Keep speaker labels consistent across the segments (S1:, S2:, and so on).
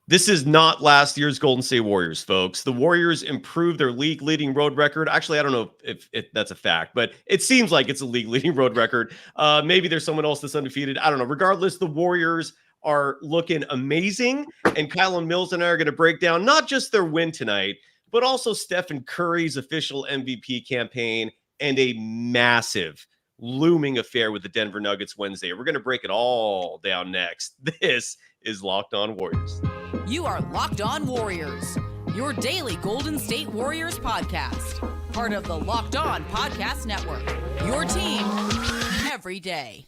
S1: This is not last year's Golden State Warriors, folks. The Warriors improved their league-leading road record. Actually, I don't know if that's a fact, but it seems like it's a league-leading road record. Maybe there's someone else that's undefeated. I don't know. Regardless, the Warriors are looking amazing, and Kylen Mills and I are going to break down not just their win tonight, but also Stephen Curry's official MVP campaign and a massive looming affair with the Denver Nuggets Wednesday. We're going to break it all down next. This is Locked On Warriors.
S2: You are Locked On Warriors, your daily Golden State Warriors podcast. Part of the Locked On Podcast Network, your team every day.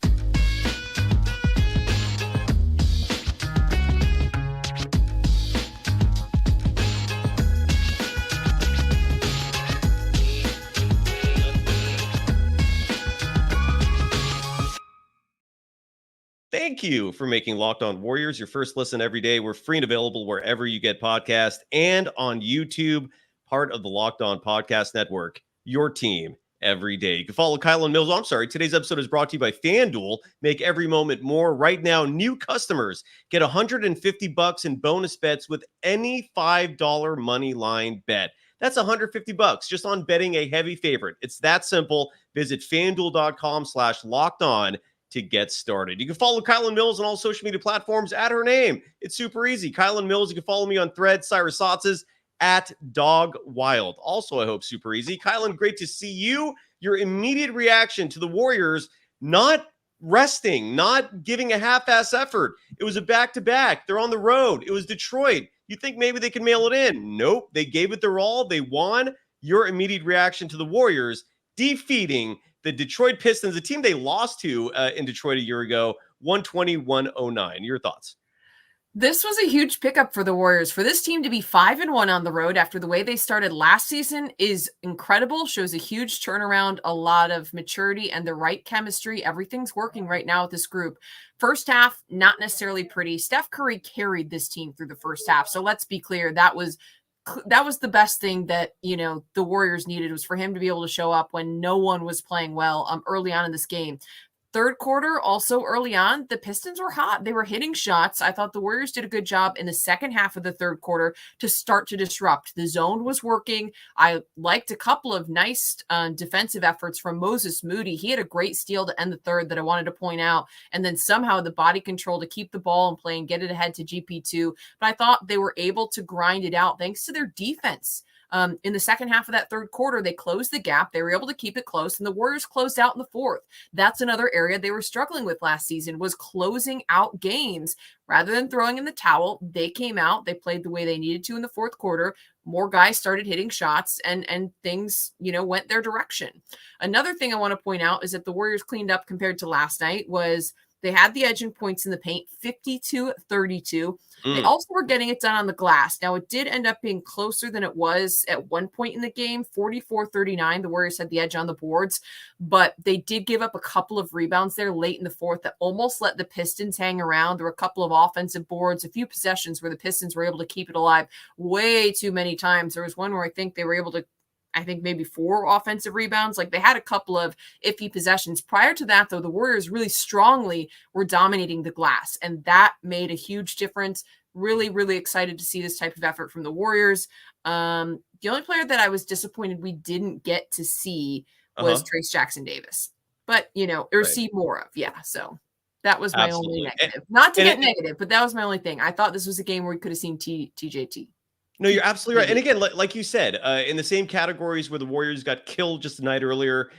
S1: Thank you for making Locked On Warriors your first listen every day. We're free and available wherever you get podcasts and on YouTube, part of the Locked On Podcast Network, your team every day. You can follow Kylen Mills. I'm sorry. Today's episode is brought to you by FanDuel. Make every moment more. Right now, new customers get $150 in bonus bets with any $5 money line bet. That's $150 just on betting a heavy favorite. It's that simple. Visit FanDuel.com/lockedon to get started. You can follow Kylen Mills on all social media platforms at her name. It's super easy. Kylen Mills. You can follow me on Threads, Cyrus Saatsaz at Dog Wild. Also, I hope super easy. Kylen, great to see you. Your immediate reaction to the Warriors not resting, not giving a half-ass effort. It was a back-to-back. They're on the road. It was Detroit. You think maybe they can mail it in? Nope. They gave it their all. They won. Your immediate reaction to the Warriors defeating the Detroit Pistons, a team they lost to in Detroit a year ago, 120-109. Your thoughts?
S3: This was a huge pickup for the Warriors. For this team to be 5-1 on the road after the way they started last season is incredible. Shows a huge turnaround, a lot of maturity, and the right chemistry. Everything's working right now with this group. First half, not necessarily pretty. Steph Curry carried this team through the first half. So let's be clear, that was the best thing that, the Warriors needed, was for him to be able to show up when no one was playing well early on in this game. Third quarter, also early on, the Pistons were hot. They were hitting shots. I thought the Warriors did a good job in the second half of the third quarter to start to disrupt. The zone was working. I liked a couple of nice defensive efforts from Moody. He had a great steal to end the third that I wanted to point out. And then somehow the body control to keep the ball in play and get it ahead to GP2. But I thought they were able to grind it out thanks to their defense. In the second half of that third quarter, they closed the gap. They were able to keep it close, and the Warriors closed out in the fourth. That's another area they were struggling with last season, was closing out games. Rather than throwing in the towel, they came out. They played the way they needed to in the fourth quarter. More guys started hitting shots, and things, went their direction. Another thing I want to point out is that the Warriors cleaned up compared to last night was they had the edge in points in the paint, 52-32. They also were getting it done on the glass. Now, it did end up being closer than it was at one point in the game, 44-39. The Warriors had the edge on the boards, but they did give up a couple of rebounds there late in the fourth that almost let the Pistons hang around. There were a couple of offensive boards, a few possessions where the Pistons were able to keep it alive way too many times. There was one where I think they were able to, maybe 4 offensive rebounds. Like, they had a couple of iffy possessions. Prior to that, though, the Warriors really strongly were dominating the glass, and that made a huge difference. Really, really excited to see this type of effort from the Warriors. The only player that I was disappointed we didn't get to see was Trayce Jackson-Davis. But, or see more of. Yeah, so that was my only negative. Not to get negative, but that was my only thing. I thought this was a game where we could have seen TJT.
S1: No, you're absolutely right. And again, like you said, in the same categories where the Warriors got killed just a night earlier,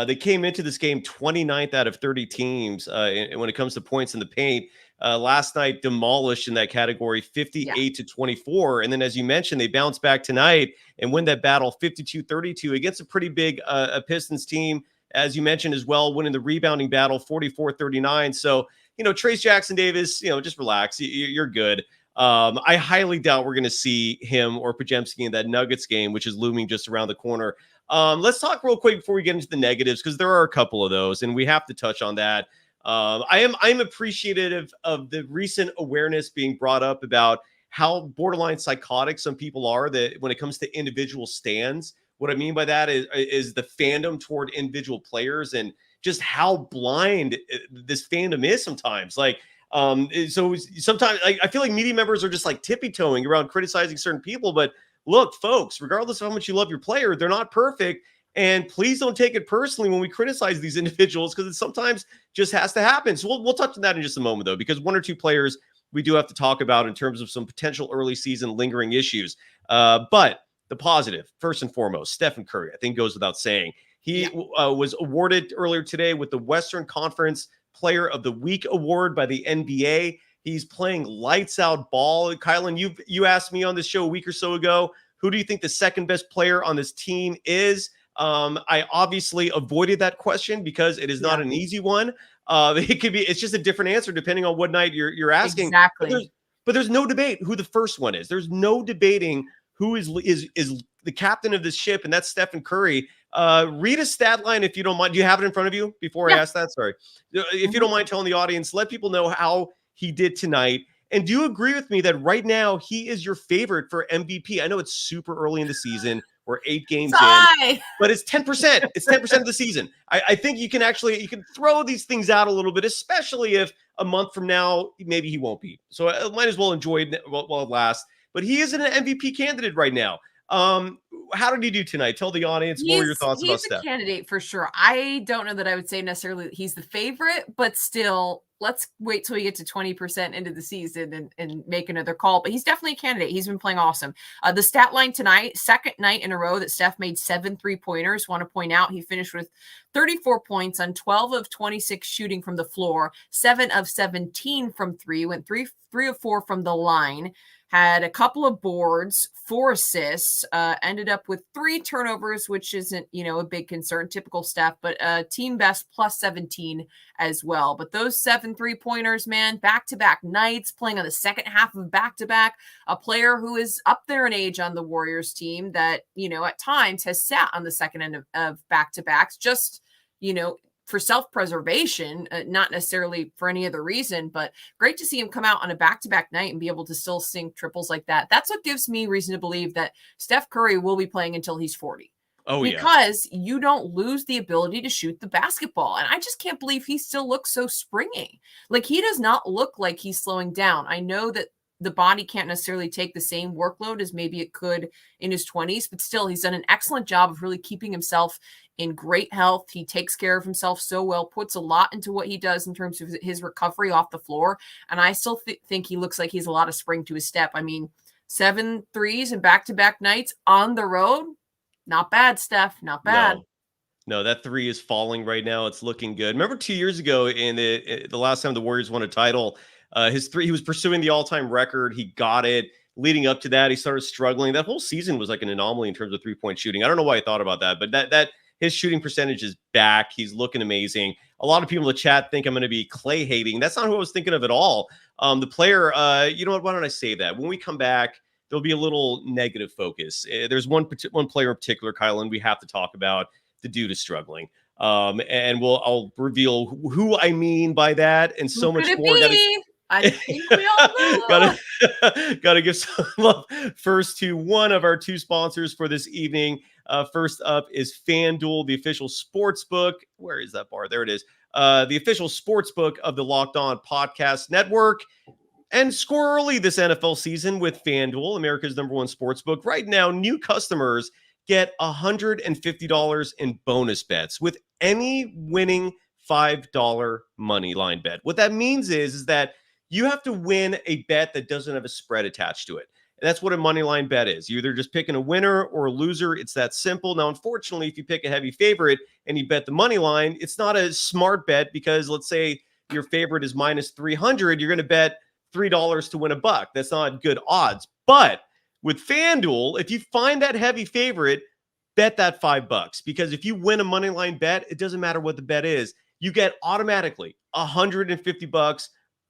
S1: they came into this game 29th out of 30 teams when it comes to points in the paint. Last night, demolished in that category, 58-24. And then, as you mentioned, they bounced back tonight and win that battle 52-32 against a pretty big Pistons team, as you mentioned as well, winning the rebounding battle 44-39. So, Trayce Jackson-Davis, just relax. You're good. I highly doubt we're going to see him or Podziemski in that Nuggets game, which is looming just around the corner. Let's talk real quick before we get into the negatives, because there are a couple of those, and we have to touch on that. I'm appreciative of the recent awareness being brought up about how borderline psychotic some people are that when it comes to individual stands. What I mean by that is the fandom toward individual players and just how blind this fandom is sometimes. Like, So sometimes I feel like media members are just like tippy-toeing around criticizing certain people. But look, folks, regardless of how much you love your player, they're not perfect. And please don't take it personally when we criticize these individuals, because it sometimes just has to happen. So we'll touch on that in just a moment, though, because one or two players we do have to talk about in terms of some potential early season lingering issues. But the positive, first and foremost, Stephen Curry, I think goes without saying. He was awarded earlier today with the Western Conference Player of the Week award by the NBA. He's playing lights out ball. Kylen, you asked me on this show a week or so ago, who do you think the second best player on this team is? I obviously avoided that question because it is not an easy one. It's just a different answer depending on what night you're asking.
S3: Exactly.
S1: But there's no debate who the first one is. There's no debating who is the captain of this ship, and that's Stephen Curry. Read a stat line if you don't mind. Do you have it in front of you before I ask that? Sorry. If you don't mind telling the audience, let people know how he did tonight. And do you agree with me that right now he is your favorite for MVP? I know it's super early in the season. We're 8 games in, but it's 10%. It's 10% of the season. I think you can throw these things out a little bit, especially if a month from now, maybe he won't be. So I might as well enjoy it while it lasts. But he is an MVP candidate right now. How did he do tonight? Tell the audience what were your thoughts about Steph.
S3: He's a candidate for sure. I don't know that I would say necessarily that he's the favorite, but still, let's wait till we get to 20% into the season and make another call. But he's definitely a candidate. He's been playing awesome. The stat line tonight, second night in a row that Steph made 7 3-pointers. Want to point out he finished with 34 points on 12 of 26 shooting from the floor, 7 of 17 from 3, went 3 of 4 from the line. Had a couple of boards, 4 assists, ended up with 3 turnovers, which isn't, a big concern, typical Steph, but team best plus 17 as well. But those 7 3-pointers, man, back-to-back nights, playing on the second half of back-to-back, a player who is up there in age on the Warriors team that, at times has sat on the second end of back-to-backs, just, for self-preservation, not necessarily for any other reason, but great to see him come out on a back-to-back night and be able to still sink triples like that. That's what gives me reason to believe that Steph Curry will be playing until he's 40. Because you don't lose the ability to shoot the basketball. And I just can't believe he still looks so springy. Like, he does not look like he's slowing down. I know that the body can't necessarily take the same workload as maybe it could in his 20s, but still he's done an excellent job of really keeping himself in great health. He takes care of himself so well, puts a lot into what he does in terms of his recovery off the floor. And I still think he looks like he's a lot of spring to his step. I mean, 7 threes and back-to-back nights on the road. Not bad, Steph. Not bad.
S1: No, that 3 is falling right now. It's looking good. Remember 2 years ago in the last time the Warriors won a title, his 3, he was pursuing the all-time record. He got it. Leading up to that, he started struggling. That whole season was like an anomaly in terms of 3-point shooting. I don't know why I thought about that, but that his shooting percentage is back. He's looking amazing. A lot of people in the chat think I'm going to be Clay hating. That's not who I was thinking of at all. The player, you know what? Why don't I say that? When we come back, there'll be a little negative focus. There's one player in particular, Kylen, we have to talk about. The dude is struggling. And I'll reveal who I mean by that and so much more.
S3: I think we all know.
S1: Gotta give some love first to one of our 2 sponsors for this evening. First up is FanDuel, the official sports book. Where is that bar? There it is. The official sports book of the Locked On Podcast Network. And score early this NFL season with FanDuel, America's #1 sports book. Right now, new customers get $150 in bonus bets with any winning $5 money line bet. What that means is that you have to win a bet that doesn't have a spread attached to it. And that's what a money line bet is. You're either just picking a winner or a loser. It's that simple. Now, unfortunately, if you pick a heavy favorite and you bet the money line, it's not a smart bet because let's say your favorite is minus 300. You're going to bet $3 to win $1. That's not good odds. But with FanDuel, if you find that heavy favorite, bet that $5 because if you win a money line bet, it doesn't matter what the bet is. You get automatically $150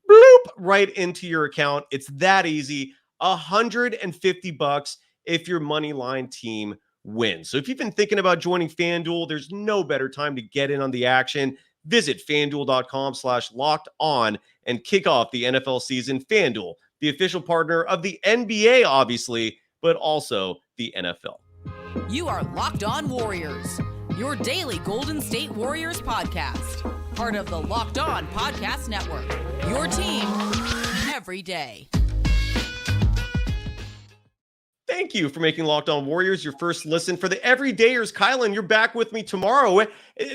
S1: bloop right into your account. It's that easy. $150 if your money line team wins. So if you've been thinking about joining FanDuel, there's no better time to get in on the action. Visit FanDuel.com/locked-on and kick off the NFL season. FanDuel, the official partner of the NBA, obviously, but also the NFL.
S2: You are Locked On Warriors, your daily Golden State Warriors podcast. part of the Locked On Podcast Network, your team every day.
S1: Thank you for making Locked On Warriors your first listen. For the everydayers, Kylen, you're back with me tomorrow.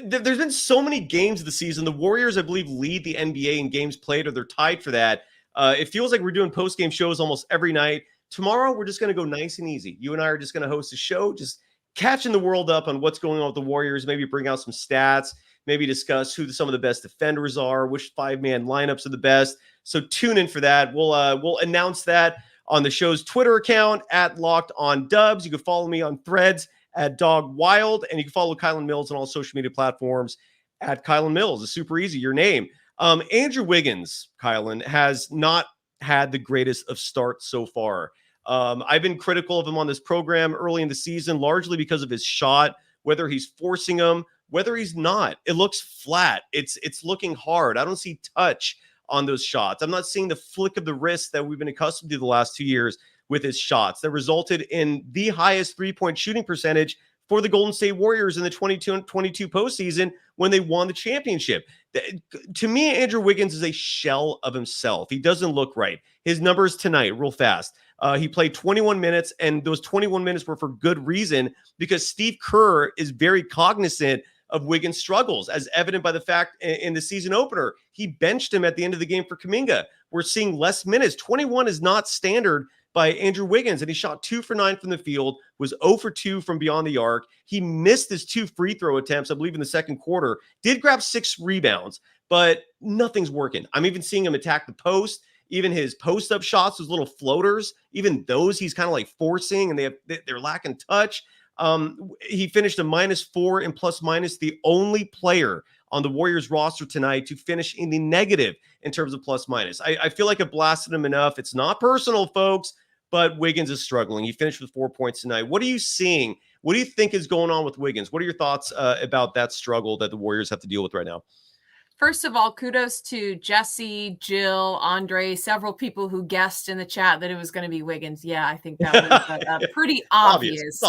S1: There's been so many games this season. The Warriors, I believe, lead the NBA in games played, or they're tied for that. It feels like we're doing post-game shows almost every night. Tomorrow, we're just going to go nice and easy. You and I are just going to host a show, just catching the world up on what's going on with the Warriors, maybe bring out some stats, maybe discuss who some of the best defenders are, which five-man lineups are the best. So tune in for that. We'll announce that on the show's Twitter account at Locked On Dubs. You can follow me on Threads at Dog Wild, and you can follow Kylen Mills on all social media platforms at Kylen Mills. It's super easy, your name. Andrew Wiggins, Kylen, has not had the greatest of starts so far. I've been critical of him on this program early in the season, largely because of his shot, whether he's forcing them, whether he's not. It looks flat. It's looking hard. I don't see touch on those shots. I'm not seeing the flick of the wrist that we've been accustomed to the last 2 years with his shots that resulted in the highest three-point shooting percentage for the Golden State Warriors in the 22 postseason when they won the championship. To me, Andrew Wiggins is a shell of himself. He doesn't look right. His numbers tonight, real fast. He played 21 minutes, and those 21 minutes were for good reason because Steve Kerr is very cognizant of Wiggins' struggles, as evident by the fact in the season opener, he benched him at the end of the game for Kaminga. We're seeing less minutes. 21 is not standard by Andrew Wiggins, and he shot 2 for 9 from the field, was 0 for 2 from beyond the arc. He missed his 2 free throw attempts, I believe, in the second quarter, did grab 6 rebounds, but nothing's working. I'm even seeing him attack the post. Even his post-up shots, those little floaters, even those he's kind of like forcing, and they're lacking touch. He finished a -4 in plus minus, the only player on the Warriors roster tonight to finish in the negative in terms of plus minus. I feel like I blasted him enough. It's not personal, folks, but Wiggins is struggling. He finished with 4 points tonight. What are you seeing? What do you think is going on with Wiggins? What are your thoughts about that struggle that the Warriors have to deal with right now?
S3: First of all, kudos to Jesse, Jill, Andre, several people who guessed in the chat that it was going to be Wiggins. Yeah, I think that was pretty obvious.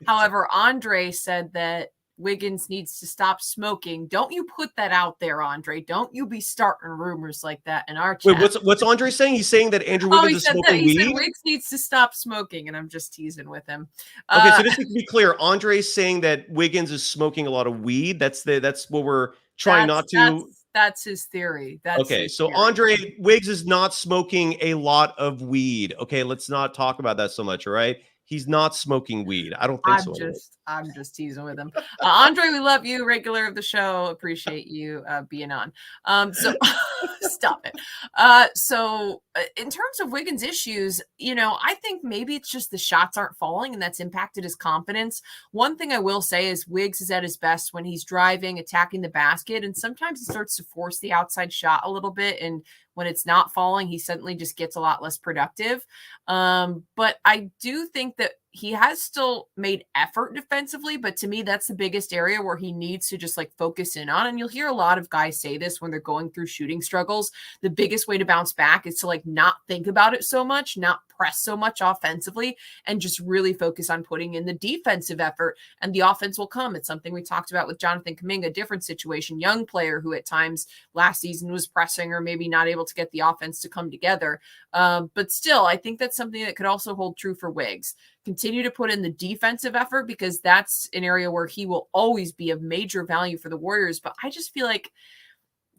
S3: However, Andre said that Wiggins needs to stop smoking. Don't you put that out there, Andre. Don't you be starting rumors like that in our chat.
S1: Wait, what's Andre saying? He's saying that Andrew Wiggins is smoking weed? He said
S3: Wiggs needs to stop smoking, and I'm just teasing with him.
S1: Okay, so just to be clear, Andre's saying that Wiggins is smoking a lot of weed. That's what we're trying not to.
S3: That's his theory.
S1: So Andre, Wiggs is not smoking a lot of weed. Okay, let's not talk about that so much. All right, he's not smoking weed. I don't think so.
S3: I'm just teasing with him. Andre, we love you, regular of the show. Appreciate you being on. So stop it. So in terms of Wiggins' issues, I think maybe it's just the shots aren't falling and that's impacted his confidence. One thing I will say is Wiggs is at his best when he's driving, attacking the basket, and sometimes he starts to force the outside shot a little bit. And when it's not falling, he suddenly just gets a lot less productive. But I do think that he has still made effort defensively, but to me, that's the biggest area where he needs to just focus in on. And you'll hear a lot of guys say this when they're going through shooting struggles. The biggest way to bounce back is to not think about it so much, not press so much offensively, and just really focus on putting in the defensive effort, and the offense will come. It's something we talked about with Jonathan Kaminga, different situation, young player who at times last season was pressing or maybe not able to get the offense to come together. But still, I think that's something that could also hold true for Wiggs. Continue to put in the defensive effort because that's an area where he will always be of major value for the Warriors. But I just feel like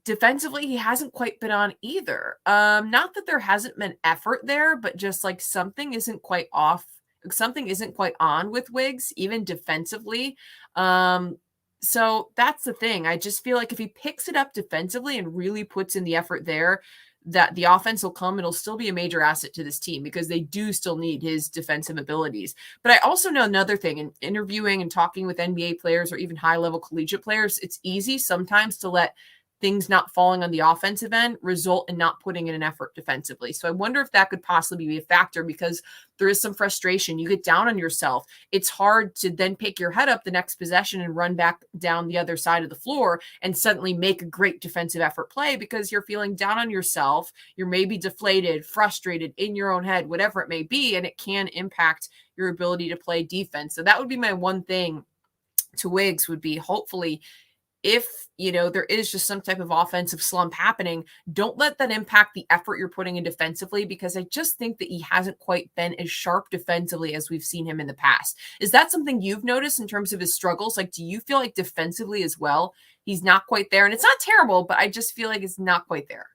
S3: defensively, he hasn't quite been on either. Not that there hasn't been effort there, but just something isn't quite off. Something isn't quite on with Wiggs, even defensively. So that's the thing. I just feel like if he picks it up defensively and really puts in the effort there, that the offense will come. It'll still be a major asset to this team because they do still need his defensive abilities. But I also know another thing in interviewing and talking with NBA players or even high-level collegiate players, it's easy sometimes to let things not falling on the offensive end result in not putting in an effort defensively. So I wonder if that could possibly be a factor because there is some frustration. You get down on yourself. It's hard to then pick your head up the next possession and run back down the other side of the floor and suddenly make a great defensive effort play because you're feeling down on yourself. You're maybe deflated, frustrated in your own head, whatever it may be, and it can impact your ability to play defense. So that would be my one thing to Wiggs would be hopefully if, there is just some type of offensive slump happening, don't let that impact the effort you're putting in defensively, because I just think that he hasn't quite been as sharp defensively as we've seen him in the past. Is that something you've noticed in terms of his struggles? Like, do you feel like defensively as well, he's not quite there? And it's not terrible, but I just feel like it's not quite there.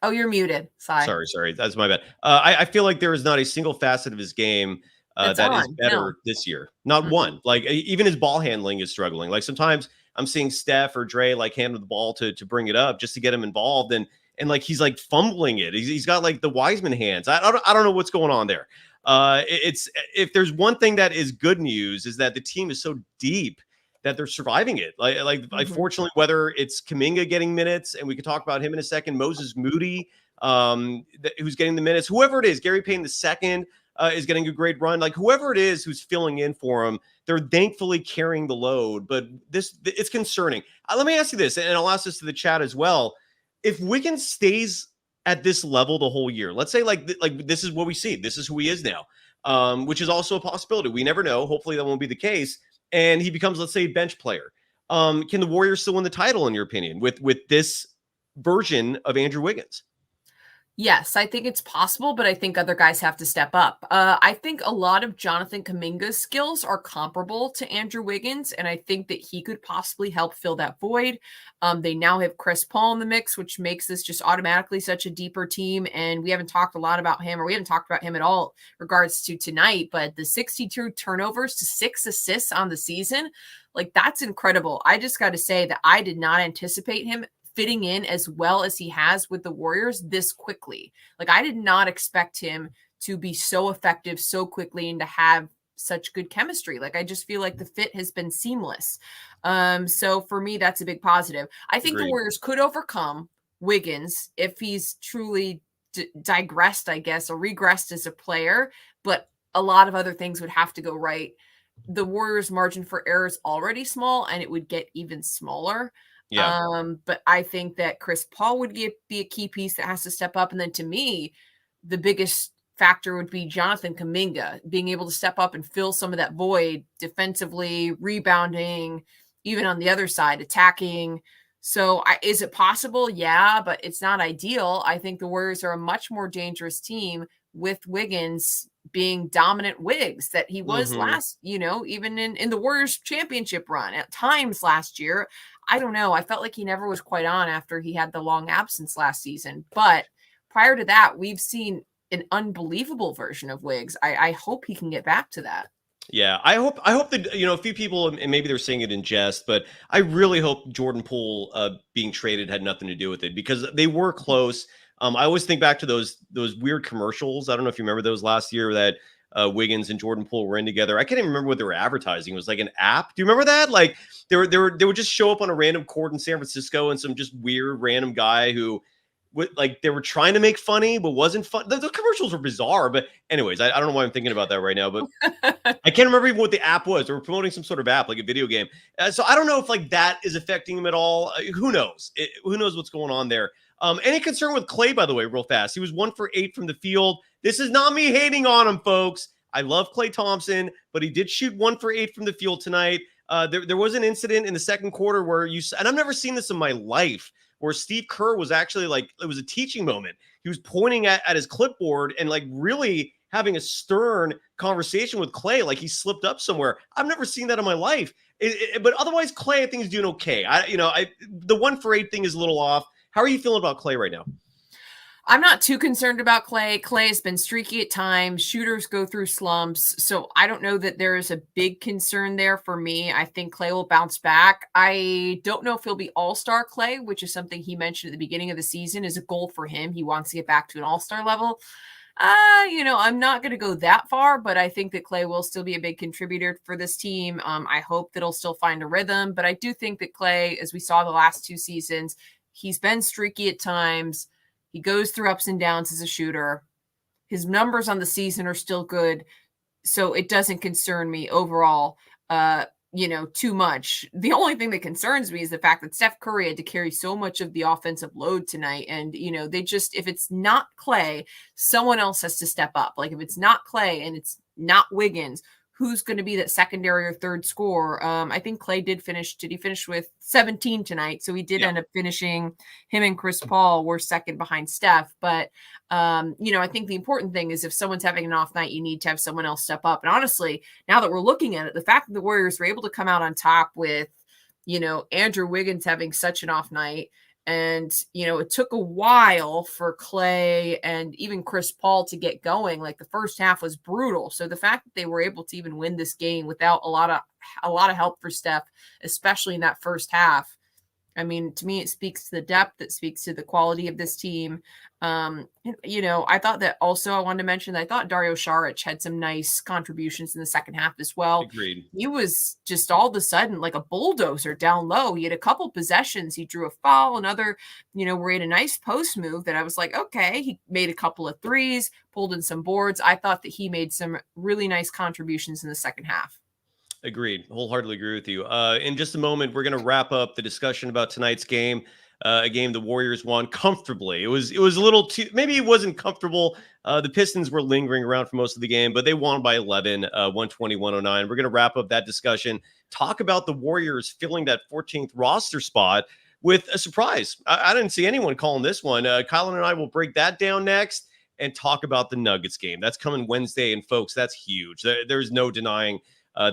S3: Oh, you're muted.
S1: Sorry. That's my bad. I feel like there is not a single facet of his game that is better this year. Not one. Like, even his ball handling is struggling. Like, sometimes I'm seeing Steph or Dre like handle the ball to bring it up just to get him involved, and like he's like fumbling it. He's got like the Wiseman hands. I don't know what's going on there. It's if there's one thing that is good news, is that the team is so deep that they're surviving it. Like fortunately, whether it's Kaminga getting minutes, and we can talk about him in a second, Moses Moody, who's getting the minutes, whoever it is, Gary Payton II is getting a great run. Like, whoever it is who's filling in for him, they're thankfully carrying the load. But it's concerning. Let me ask you this, and I'll ask this to the chat as well. If Wiggins stays at this level the whole year, let's say like this is what we see, this is who he is now, which is also a possibility. We never know. Hopefully that won't be the case. And he becomes, let's say, a bench player. Can the Warriors still win the title, in your opinion, with this version of Andrew Wiggins?
S3: Yes, I think it's possible, but I think other guys have to step up. I think a lot of Jonathan Kaminga's skills are comparable to Andrew Wiggins, and I think that he could possibly help fill that void. They now have Chris Paul in the mix, which makes this just automatically such a deeper team, and we haven't talked a lot about him, or we haven't talked about him at all in regards to tonight, but the 62 turnovers to 6 assists on the season, like, that's incredible. I just got to say that I did not anticipate him fitting in as well as he has with the Warriors this quickly. Like, I did not expect him to be so effective so quickly and to have such good chemistry. Like, I just feel like the fit has been seamless. So for me, that's a big positive. I think the Warriors could overcome Wiggins if he's truly digressed, I guess, or regressed as a player, but a lot of other things would have to go right. The Warriors' margin for error is already small, and it would get even smaller.
S1: Yeah.
S3: But I think that Chris Paul would be a key piece that has to step up. And then to me, the biggest factor would be Jonathan Kaminga being able to step up and fill some of that void defensively, rebounding, even on the other side, attacking. So is it possible? Yeah, but it's not ideal. I think the Warriors are a much more dangerous team with Wiggins being dominant Wiggs that he was last, even in the Warriors championship run at times last year. I don't know. I felt like he never was quite on after he had the long absence last season. But prior to that, we've seen an unbelievable version of Wiggs. I hope he can get back to that.
S1: Yeah, I hope that, a few people, and maybe they're saying it in jest, but I really hope Jordan Poole being traded had nothing to do with it, because they were close. I always think back to those weird commercials. I don't know if you remember those last year that Wiggins and Jordan Poole were in together. I can't even remember what they were advertising. It was like an app. Do you remember that? Like they would just show up on a random court in San Francisco, and some just weird random guy who like they were trying to make funny but wasn't fun. The commercials were bizarre, but anyways, I don't know why I'm thinking about that right now, but I can't remember even what the app was. They were promoting some sort of app, like a video game. So I don't know if like that is affecting him at all. Who knows? Who knows what's going on there? Any concern with Clay, by the way, real fast? He was 1 for 8 from the field. This is not me hating on him, folks. I love Klay Thompson, but he did shoot 1 for 8 from the field tonight. There was an incident in the second quarter where and I've never seen this in my life, where Steve Kerr was actually like, it was a teaching moment. He was pointing at his clipboard and like really having a stern conversation with Klay, like he slipped up somewhere. I've never seen that in my life. But otherwise, Klay, I think, is doing okay. The 1 for 8 thing is a little off. How are you feeling about Klay right now?
S3: I'm not too concerned about Klay. Klay has been streaky at times. Shooters go through slumps. So I don't know that there is a big concern there for me. I think Klay will bounce back. I don't know if he'll be all-star Klay, which is something he mentioned at the beginning of the season is a goal for him. He wants to get back to an all-star level. I'm not going to go that far, but I think that Klay will still be a big contributor for this team. I hope that he'll still find a rhythm, but I do think that Klay, as we saw the last 2 seasons, he's been streaky at times. He goes through ups and downs as a shooter. His numbers on the season are still good, so it doesn't concern me overall, too much. The only thing that concerns me is the fact that Steph Curry had to carry so much of the offensive load tonight. And, if it's not Klay, someone else has to step up. Like if it's not Klay and it's not Wiggins, who's going to be that secondary or third scorer. I think Clay did he finish with 17 tonight? So he did end up finishing. Him and Chris Paul were second behind Steph. But, I think the important thing is if someone's having an off night, you need to have someone else step up. And honestly, now that we're looking at it, the fact that the Warriors were able to come out on top with, Andrew Wiggins having such an off night. And, it took a while for Clay and even Chris Paul to get going. Like the first half was brutal. So the fact that they were able to even win this game without a lot of help for Steph, especially in that first half, I mean, to me, it speaks to the depth. It speaks to the quality of this team. I thought that also I wanted to mention that I thought Dario Saric had some nice contributions in the second half as well.
S1: Agreed.
S3: He was just all of a sudden like a bulldozer down low. He had a couple possessions. He drew a foul, another, where he had a nice post move that I was like, okay, he made a couple of threes, pulled in some boards. I thought that he made some really nice contributions in the second half.
S1: Agreed. Wholeheartedly agree with you. In just a moment, we're going to wrap up the discussion about tonight's game. A game the Warriors won comfortably. It was a little too, maybe it wasn't comfortable. The Pistons were lingering around for most of the game, but they won by 11, 120-109. We're going to wrap up that discussion, talk about the Warriors filling that 14th roster spot with a surprise. I didn't see anyone calling this one. Kylen and I will break that down next and talk about the Nuggets game. That's coming Wednesday, and folks, that's huge. There's no denying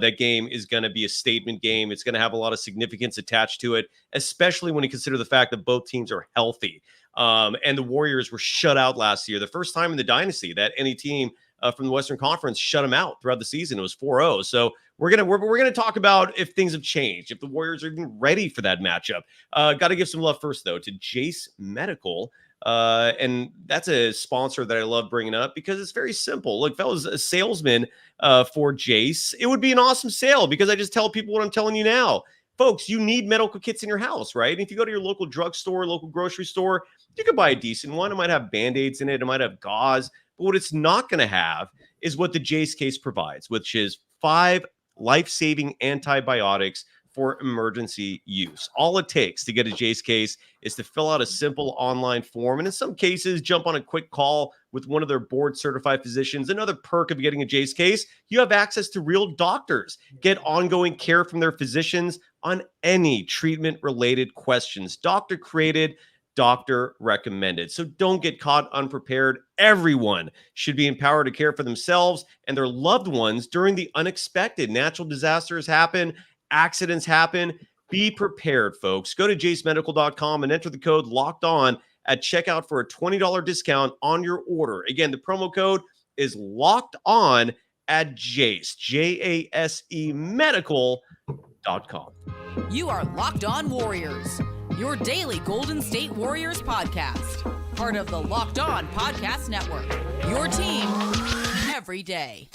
S1: that game is going to be a statement game. It's going to have a lot of significance attached to it, especially when you consider the fact that both teams are healthy. And the Warriors were shut out last year, the first time in the dynasty that any team from the Western Conference shut them out throughout the season. It was 4-0. So we're gonna talk about if things have changed, if the Warriors are even ready for that matchup. Got to give some love first, though, to Jace Medical. And that's a sponsor that I love bringing up because it's very simple. Look, if I was a salesman for Jace, it would be an awesome sale because I just tell people what I'm telling you now. Folks, you need medical kits in your house, right? And if you go to your local drugstore, local grocery store, you can buy a decent one. It might have Band-Aids in it. It might have gauze. But what it's not going to have is what the Jace case provides, which is 5 life-saving antibiotics for emergency use. All it takes to get a Jace case is to fill out a simple online form, and in some cases, jump on a quick call with one of their board-certified physicians. Another perk of getting a Jace case, you have access to real doctors. Get ongoing care from their physicians on any treatment-related questions. Doctor-created, doctor-recommended. So don't get caught unprepared. Everyone should be empowered to care for themselves and their loved ones during the unexpected. Natural disasters happen. Accidents happen. Be prepared, folks. Go to jacemedical.com and enter the code locked on at checkout for a $20 discount on your order. Again, the promo code is locked on at Jace, Jase medical.com.
S2: You are Locked On Warriors, your daily Golden State Warriors podcast. Part of the Locked On Podcast Network, your team every day.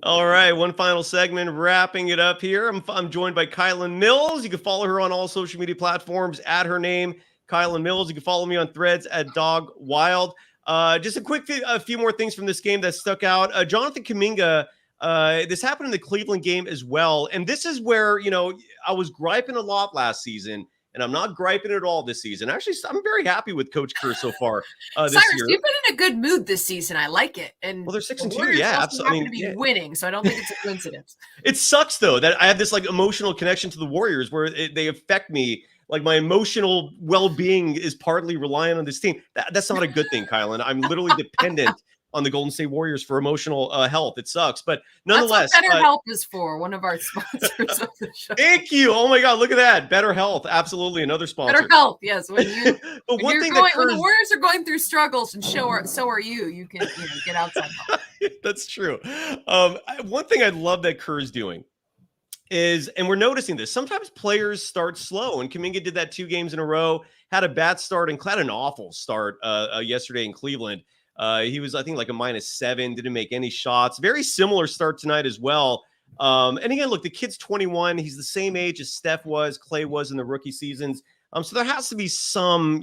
S1: All right, one final segment, wrapping it up here. I'm joined by Kylen Mills. You can follow her on all social media platforms at her name, Kylen Mills. You can follow me on Threads at Dog Wild. Just a few more things from this game that stuck out. Jonathan Kaminga, this happened in the Cleveland game as well. And this is where, I was griping a lot last season, and I'm not griping at all this season. Actually, I'm very happy with Coach Kerr so far this
S3: Cyrus,
S1: year.
S3: you've been in a good mood this season. I like it. And
S1: well, they're 6-2. Yeah, absolutely.
S3: I mean, to be winning, so I don't think it's a coincidence.
S1: It sucks though that I have this like emotional connection to the Warriors where they affect me. Like my emotional well-being is partly reliant on this team. That's not a good thing, Kylen. I'm literally dependent on the Golden State Warriors for emotional health. It sucks, but nonetheless,
S3: that's what BetterHelp is for. One of our sponsors of the show.
S1: Thank you. Oh my God, look at that. BetterHelp, absolutely another sponsor.
S3: BetterHelp, yes. When
S1: the
S3: Warriors are going through struggles, and so are you. You can get outside help.
S1: That's true. One thing I love that Kerr is doing is, and we're noticing this, sometimes players start slow, and Kaminga did that 2 games in a row, had a bad start, and had an awful start yesterday in Cleveland. He was, I think, like a -7, didn't make any shots. Very similar start tonight as well. And again, look, the kid's 21. He's the same age as Steph was, Clay was in the rookie seasons. So there has to be some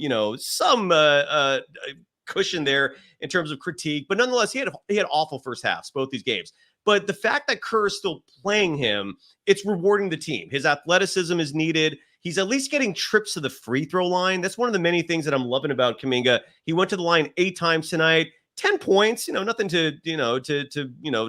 S1: cushion there in terms of critique. But nonetheless, he had awful first halves, both these games. But the fact that Kerr is still playing him, it's rewarding the team. His athleticism is needed. He's at least getting trips to the free throw line. That's one of the many things that I'm loving about Kaminga. He went to the line 8 times tonight, 10 points, nothing to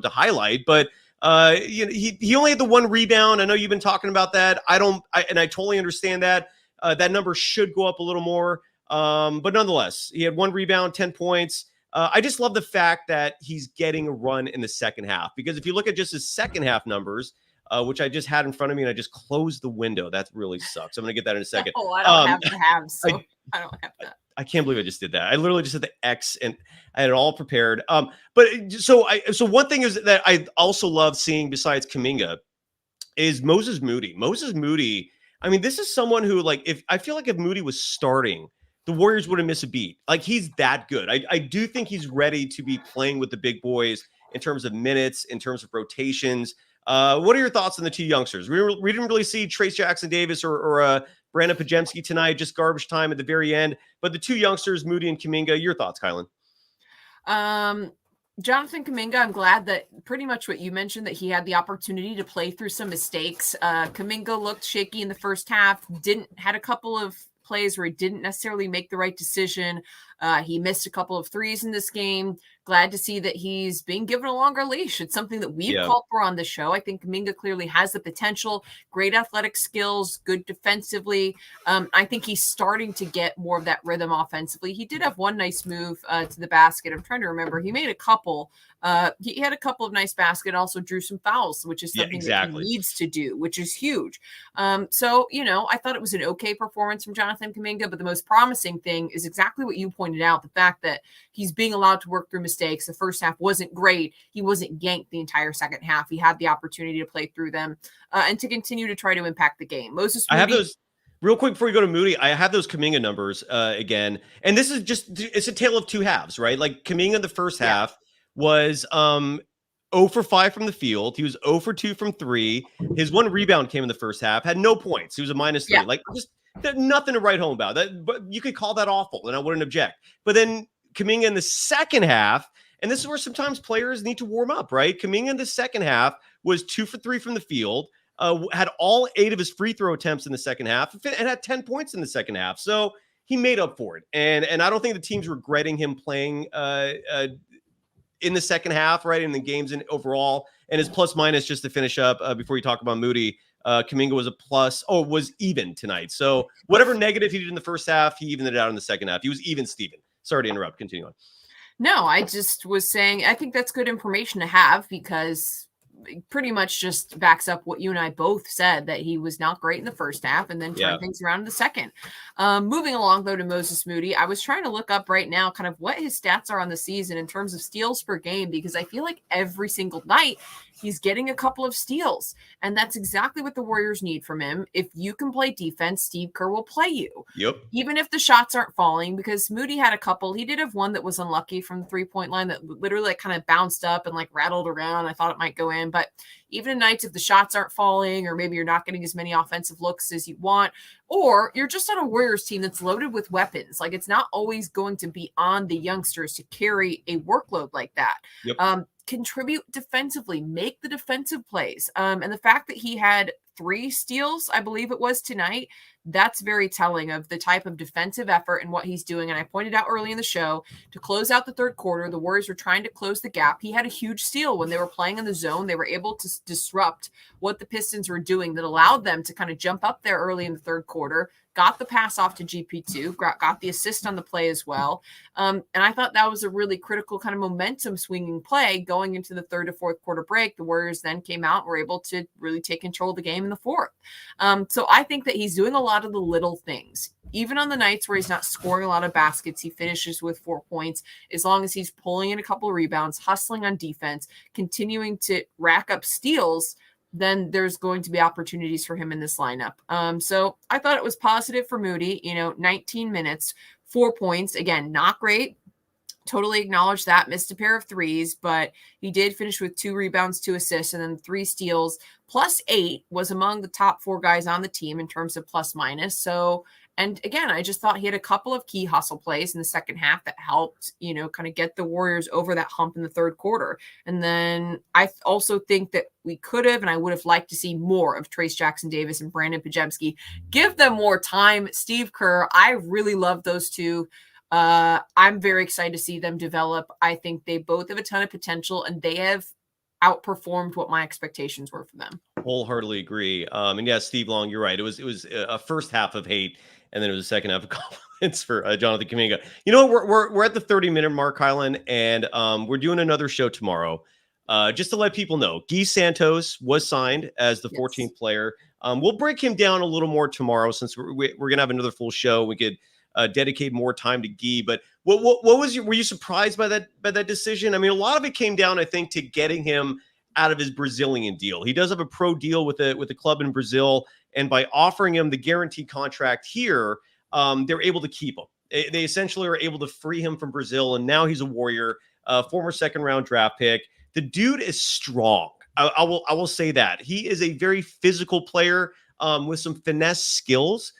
S1: highlight, but he only had the one rebound. I know you've been talking about that. I totally understand that. That number should go up a little more. But nonetheless, he had one rebound, 10 points. I just love the fact that he's getting a run in the second half, because if you look at just his second half numbers, which I just had in front of me and I just closed the window. That really sucks. I'm going to get that in a second.
S3: Oh, I don't have the halves, so I don't have that.
S1: I can't believe I just did that. I literally just did the X and I had it all prepared. So one thing is that I also love seeing, besides Kaminga, is Moses Moody. Moses Moody, I mean, this is someone who, like, if Moody was starting, the Warriors wouldn't miss a beat. Like, he's that good. I do think he's ready to be playing with the big boys in terms of minutes, in terms of rotations. What are your thoughts on the two youngsters? We didn't really see Trayce Jackson-Davis or Brandon Pajemski tonight, just garbage time at the very end. But the two youngsters, Moody and Kaminga, your thoughts, Kylen?
S3: Jonathan Kaminga, I'm glad that pretty much what you mentioned, that he had the opportunity to play through some mistakes. Kaminga looked shaky in the first half, had a couple of plays where he didn't necessarily make the right decision. He missed a couple of threes in this game. Glad to see that he's being given a longer leash. It's something that we've called for on the show. I think Kaminga clearly has the potential, great athletic skills, good defensively. I think he's starting to get more of that rhythm offensively. He did have one nice move to the basket. I'm trying to remember. He made a couple. He had a couple of nice baskets, also drew some fouls, which is something that he needs to do, which is huge. So, I thought it was an okay performance from Jonathan Kaminga, but the most promising thing is exactly what you pointed out, the fact that he's being allowed to work through mistakes. The first half wasn't great. He wasn't yanked the entire second half. He had the opportunity to play through them and to continue to try to impact the game. Moses Moody, I have
S1: those real quick before you go to Moody. I have those Kaminga numbers again. And this is it's a tale of two halves, right? Like, Kaminga the first half was 0 for 5 from the field. He was 0 for 2 from 3. His one rebound came in the first half, had no points. He was a -3. Like, just nothing to write home about. That, but you could call that awful, and I wouldn't object. But then Kaminga in the second half, and this is where sometimes players need to warm up, right? Kaminga in the second half was 2 for 3 from the field, had all 8 of his free throw attempts in the second half, and had 10 points in the second half. So he made up for it. And I don't think the team's regretting him playing in the second half, right, in the games and overall. And his plus minus, just to finish up before you talk about Moody, Kaminga was even tonight. So whatever negative he did in the first half, he evened it out in the second half. He was even, Steven. Sorry to interrupt. Continue on.
S3: No, I just was saying, I think that's good information to have, because pretty much just backs up what you and I both said, that he was not great in the first half and then turned things around in the second. Moving along, though, to Moses Moody, I was trying to look up right now kind of what his stats are on the season in terms of steals per game, because I feel like every single night he's getting a couple of steals, and that's exactly what the Warriors need from him. If you can play defense, Steve Kerr will play you.
S1: Yep.
S3: Even if the shots aren't falling, because Moody had a couple. He did have one that was unlucky from the three-point line that literally kind of bounced up and rattled around. I thought it might go in, but even in nights if the shots aren't falling, or maybe you're not getting as many offensive looks as you want, or you're just on a Warriors team that's loaded with weapons, it's not always going to be on the youngsters to carry a workload like that.
S1: Yep.
S3: Contribute defensively, make the defensive plays. And the fact that he had 3 steals, I believe it was tonight, that's very telling of the type of defensive effort and what he's doing. And I pointed out early in the show, to close out the third quarter, the Warriors were trying to close the gap. He had a huge steal when they were playing in the zone. They were able to disrupt what the Pistons were doing that allowed them to kind of jump up there early in the third quarter, got the pass off to GP2, got the assist on the play as well. And I thought that was a really critical kind of momentum swinging play going into the third to fourth quarter break. The Warriors then came out and were able to really take control of the game in the fourth. So I think that he's doing a lot of the little things. Even on the nights where he's not scoring a lot of baskets, he finishes with 4 points. As long as he's pulling in a couple of rebounds, hustling on defense, continuing to rack up steals, then there's going to be opportunities for him in this lineup. So I thought it was positive for Moody, 19 minutes, 4 points. Again, not great. Totally acknowledge that. Missed a pair of threes, but he did finish with 2 rebounds, 2 assists, and then 3 steals. Plus 8 was among the top 4 guys on the team in terms of plus minus. So, and again, I just thought he had a couple of key hustle plays in the second half that helped, kind of get the Warriors over that hump in the third quarter. And then I also think that we could have, and I would have liked to see more of Trayce Jackson-Davis and Brandon Pajemski. Give them more time. Steve Kerr, I really love those two. I'm very excited to see them develop. I think they both have a ton of potential, and they have outperformed what my expectations were for them.
S1: Wholeheartedly agree. And yeah, Steve Long, you're right. It was a first half of hate, and then it was a second half of compliments for Jonathan Kaminga. You know, we're at the 30-minute mark, Kylen, and we're doing another show tomorrow. Just to let people know, Guy Santos was signed as the 14th player. We'll break him down a little more tomorrow since we're gonna have another full show. We could dedicate more time to Guy. But what was were you surprised by that decision? I mean, a lot of it came down, I think, to getting him out of his Brazilian deal. He does have a pro deal with a club in Brazil, and by offering him the guaranteed contract here, they're able to keep him. They essentially are able to free him from Brazil, and now he's a Warrior, former second-round draft pick. The dude is strong. I will say that. He is a very physical player with some finesse skills,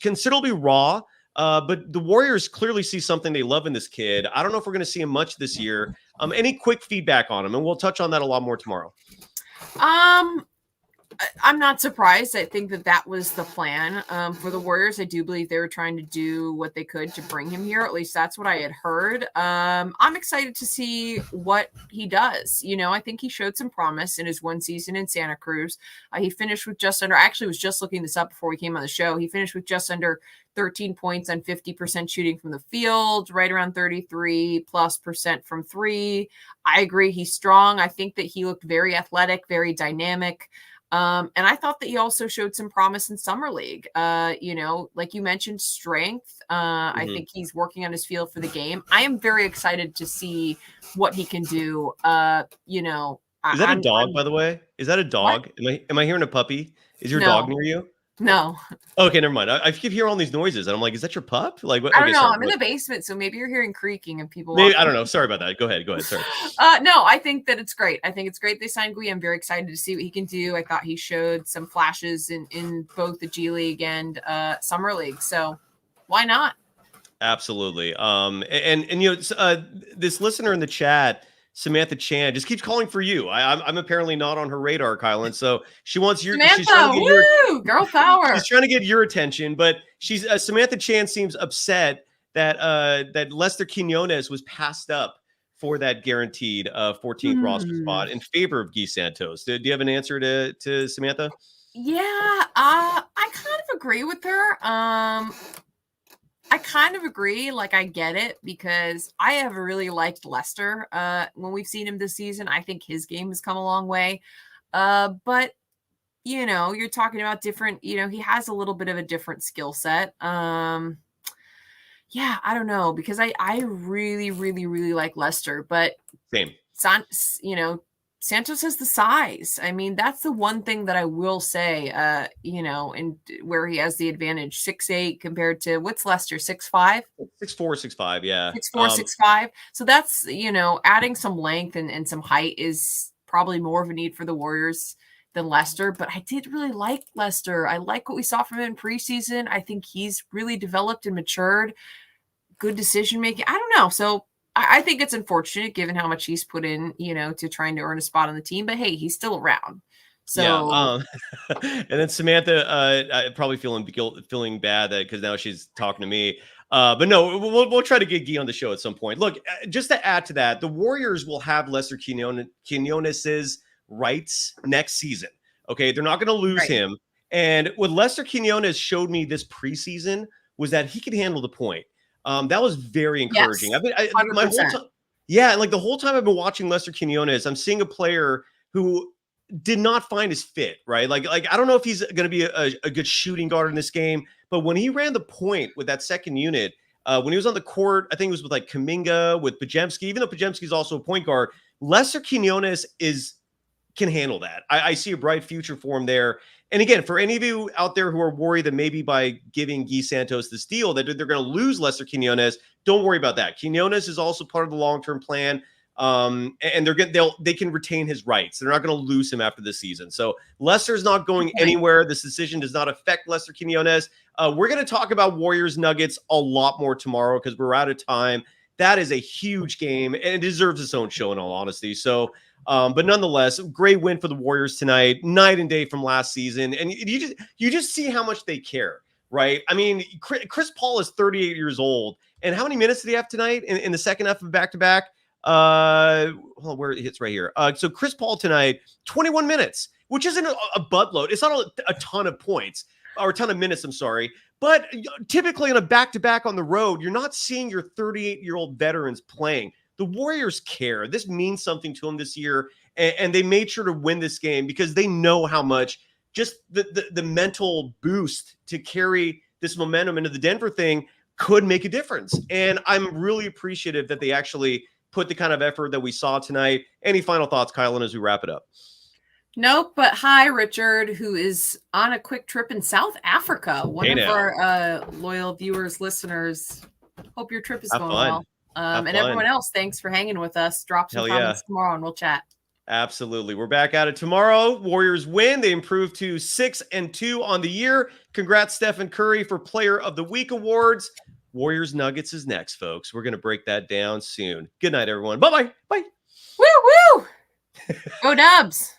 S1: considerably raw. But the Warriors clearly see something they love in this kid. I don't know if we're going to see him much this year. Any quick feedback on him? And we'll touch on that a lot more tomorrow.
S3: I'm not surprised. I think that was the plan for the Warriors. I do believe they were trying to do what they could to bring him here. At least that's what I had heard. I'm excited to see what he does. You know, I think he showed some promise in his one season in Santa Cruz. He finished with just under, I actually was just looking this up before we came on the show. He finished with just under 13 points on 50% shooting from the field, right around 33+% from three. I agree. He's strong. I think that he looked very athletic, very dynamic. And I thought that he also showed some promise in summer league. You know, like you mentioned, strength. I think he's working on his feel for the game. I am very excited to see what he can do. You know,
S1: is that a dog, by the way? Is that a dog? Am I hearing a puppy? Is your dog near you?
S3: No.
S1: Okay, never mind. I keep hearing all these noises, and I'm like, is that your pup? Like, what?
S3: I don't know. Sorry, I'm in the basement, so maybe you're hearing creaking and people.
S1: Maybe, I don't know. Sorry about that. Go ahead. Sorry.
S3: No, I think that it's great. I think it's great they signed Guy. I'm very excited to see what he can do. I thought he showed some flashes in both the G League and Summer League. So why not?
S1: Absolutely. And you know, this listener in the chat, Samantha Chan, just keeps calling for you. I'm apparently not on her radar, Kylen. So she wants your
S3: Samantha, girl power.
S1: She's trying to get your attention, but she's Samantha Chan seems upset that that Lester Quinones was passed up for that guaranteed 14th roster spot in favor of Guy Santos. Do you have an answer to Samantha?
S3: Yeah, I kind of agree with her. I kind of agree. Like, I get it because I have really liked Lester when we've seen him this season. I think his game has come a long way. But, you know, you're talking about different, you know, he has a little bit of a different skill set. Yeah, I don't know because I really, really, really like Lester. But
S1: same.
S3: You know, Santos has the size. I mean, that's the one thing that I will say, you know, and where he has the advantage, 6'8" compared to what's Lester, 6'5"?
S1: 6'4", 6'5", yeah.
S3: 6'4", 6'5". So that's, you know, adding some length and some height is probably more of a need for the Warriors than Lester. But I did really like Lester. I like what we saw from him in preseason. I think he's really developed and matured. Good decision making. I don't know. So I think it's unfortunate given how much he's put in, you know, to trying to earn a spot on the team. But hey, he's still around. So
S1: yeah. And then Samantha, probably feeling bad that because now she's talking to me. But no, we'll try to get Guy on the show at some point. Look, just to add to that, the Warriors will have Lester Quinones's rights next season. Okay, they're not going to lose him. And what Lester Quinones showed me this preseason was that he could handle the point. That was very encouraging.
S3: Yes,
S1: my whole time, like the whole time I've been watching Lester Quinones, I'm seeing a player who did not find his fit, right? Like I don't know if he's going to be a good shooting guard in this game, but when he ran the point with that second unit, when he was on the court, I think it was with like Kaminga, with Podziemski, even though Podziemski is also a point guard, Lester Quinones can handle that. I see a bright future for him there. And again, for any of you out there who are worried that maybe by giving Guy Santos this deal that they're going to lose Lester Quinones, don't worry about that. Quinones is also part of the long-term plan, and they can retain his rights. They're not going to lose him after this season. So Lester's not going anywhere. This decision does not affect Lester Quinones. We're going to talk about Warriors Nuggets a lot more tomorrow because we're out of time. That is a huge game, and it deserves its own show in all honesty. So. But nonetheless, great win for the Warriors tonight, night and day from last season. And you just see how much they care, right? I mean, Chris Paul is 38 years old. And how many minutes did he have tonight in the second half of back-to-back? Hold on, where it hits right here. So Chris Paul tonight, 21 minutes, which isn't a buttload. It's not a ton of points or a ton of minutes, I'm sorry. But typically in a back-to-back on the road, you're not seeing your 38-year-old veterans playing. The Warriors care. This means something to them this year, and they made sure to win this game because they know how much just the mental boost to carry this momentum into the Denver thing could make a difference. And I'm really appreciative that they actually put the kind of effort that we saw tonight. Any final thoughts, Kylen, as we wrap it up?
S3: Nope, but hi, Richard, who is on a quick trip in South Africa. One of our loyal viewers, listeners. Hope your trip is going well. And everyone else, thanks for hanging with us. Drop some comments tomorrow and we'll chat. Absolutely. We're back at it tomorrow. Warriors win. They improve to 6-2 on the year. Congrats, Stephen Curry, for Player of the Week awards. Warriors Nuggets is next, folks. We're going to break that down soon. Good night, everyone. Bye-bye. Bye. Woo, woo. Go Dubs.